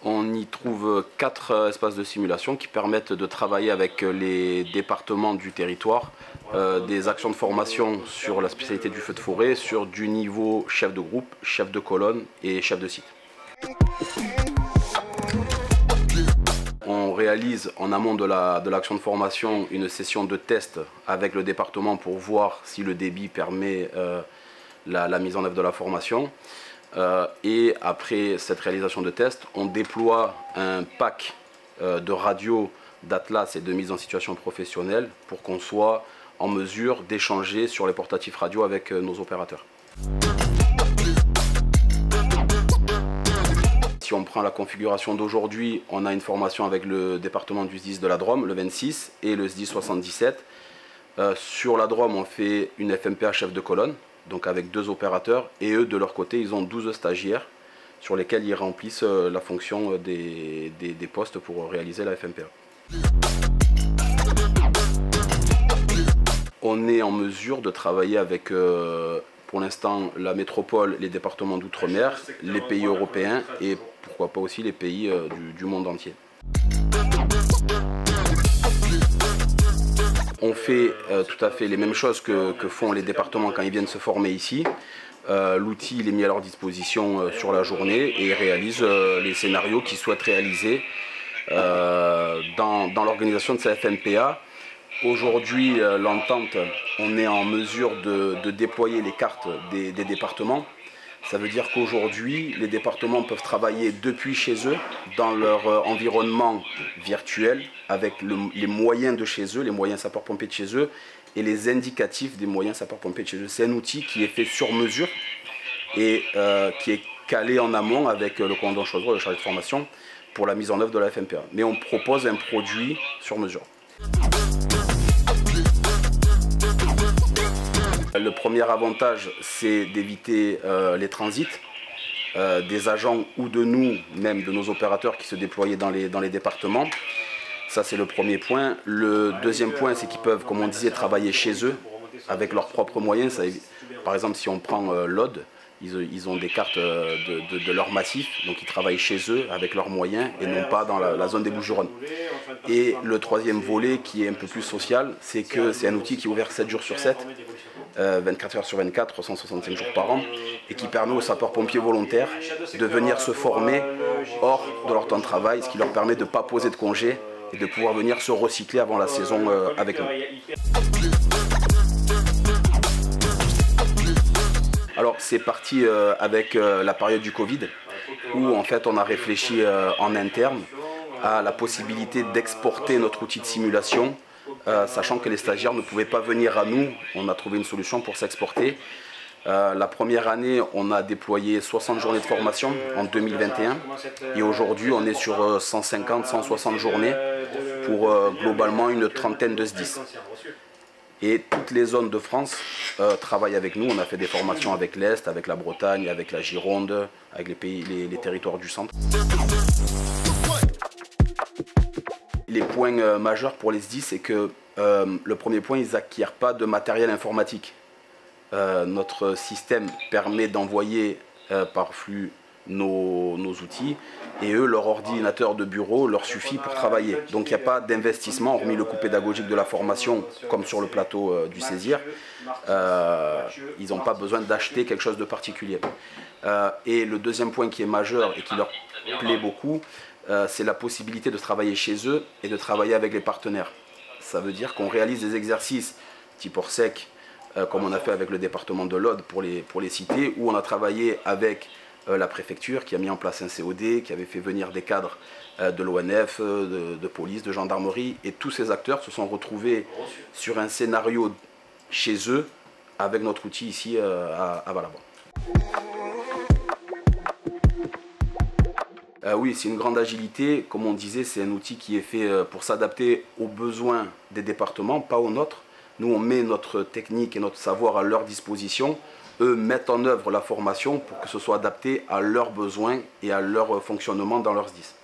On y trouve 4 espaces de simulation qui permettent de travailler avec les départements du territoire, des actions de formation sur la spécialité du feu de forêt, sur du niveau chef de groupe, chef de colonne et chef de site. On réalise en amont de l'action de formation une session de test avec le département pour voir si le débit permet la mise en œuvre de la formation. Et après cette réalisation de test, on déploie un pack de radios, d'atlas et de mise en situation professionnelle pour qu'on soit en mesure d'échanger sur les portatifs radio avec nos opérateurs. Si on prend la configuration d'aujourd'hui, on a une formation avec le département du SDIS de la Drôme, le 26, et le SDIS 77. Sur la Drôme, on fait une FMPA chef de colonne, donc avec 2 opérateurs, et eux de leur côté ils ont 12 stagiaires sur lesquels ils remplissent la fonction des postes pour réaliser la FMPA. On est en mesure de travailler avec pour l'instant la métropole, les départements d'outre-mer, les pays européens et pourquoi pas aussi les pays du monde entier. On fait tout à fait les mêmes choses que font les départements quand ils viennent se former ici. L'outil est mis à leur disposition sur la journée et ils réalisent les scénarios qu'ils souhaitent réaliser dans l'organisation de sa FMPA. Aujourd'hui, l'entente, on est en mesure de déployer les cartes des départements. Ça veut dire qu'aujourd'hui, les départements peuvent travailler depuis chez eux, dans leur environnement virtuel, avec les moyens de chez eux, les moyens sapeurs-pompiers de chez eux, et les indicatifs des moyens sapeurs-pompiers de chez eux. C'est un outil qui est fait sur mesure et qui est calé en amont avec le commandant Chaudroy, le chargé de formation, pour la mise en œuvre de la FMPA. Mais on propose un produit sur mesure. Le premier avantage, c'est d'éviter les transits des agents ou de nous, même de nos opérateurs qui se déployaient dans les départements. Ça, c'est le premier point. Le deuxième point, c'est qu'ils peuvent, comme on disait, travailler chez eux avec leurs propres moyens. Ça, par exemple, si on prend l'Aude, ils ont des cartes de leur massif, donc ils travaillent chez eux avec leurs moyens et non pas dans la zone des Bouches-du-Rhône. Et le troisième volet qui est un peu plus social, c'est que c'est un outil qui est ouvert 7 jours sur 7, 24 heures sur 24, 365 jours par an, et qui permet aux sapeurs-pompiers volontaires de venir se former hors de leur temps de travail, ce qui leur permet de ne pas poser de congé et de pouvoir venir se recycler avant la saison avec nous. Alors c'est parti avec la période du Covid, où en fait on a réfléchi en interne à la possibilité d'exporter notre outil de simulation, sachant que les stagiaires ne pouvaient pas venir à nous. On a trouvé une solution pour s'exporter. La première année, on a déployé 60 journées de formation en 2021 et aujourd'hui on est sur 150-160 journées pour globalement une trentaine de SDIS. Et toutes les zones de France travaillent avec nous. On a fait des formations avec l'Est, avec la Bretagne, avec la Gironde, avec les territoires du centre. Les points majeurs pour les SDIS, c'est que le premier point, ils n'acquièrent pas de matériel informatique. Notre système permet d'envoyer par flux nos outils et eux, leur ordinateur de bureau leur suffit pour travailler. Donc il n'y a pas d'investissement, hormis le coût pédagogique de la formation, comme sur le plateau du Césir. Ils n'ont pas besoin d'acheter quelque chose de particulier. Et le deuxième point qui est majeur et qui leur plaît beaucoup, c'est la possibilité de travailler chez eux et de travailler avec les partenaires. Ça veut dire qu'on réalise des exercices type Orsec, comme on a fait avec le département de l'Aude pour les cités, où on a travaillé avec la préfecture qui a mis en place un COD, qui avait fait venir des cadres de l'ONF, de police, de gendarmerie, et tous ces acteurs se sont retrouvés sur un scénario chez eux avec notre outil ici à Valabon. Oui, c'est une grande agilité. Comme on disait, c'est un outil qui est fait pour s'adapter aux besoins des départements, pas aux nôtres. Nous, on met notre technique et notre savoir à leur disposition. Eux mettent en œuvre la formation pour que ce soit adapté à leurs besoins et à leur fonctionnement dans leurs SDIS.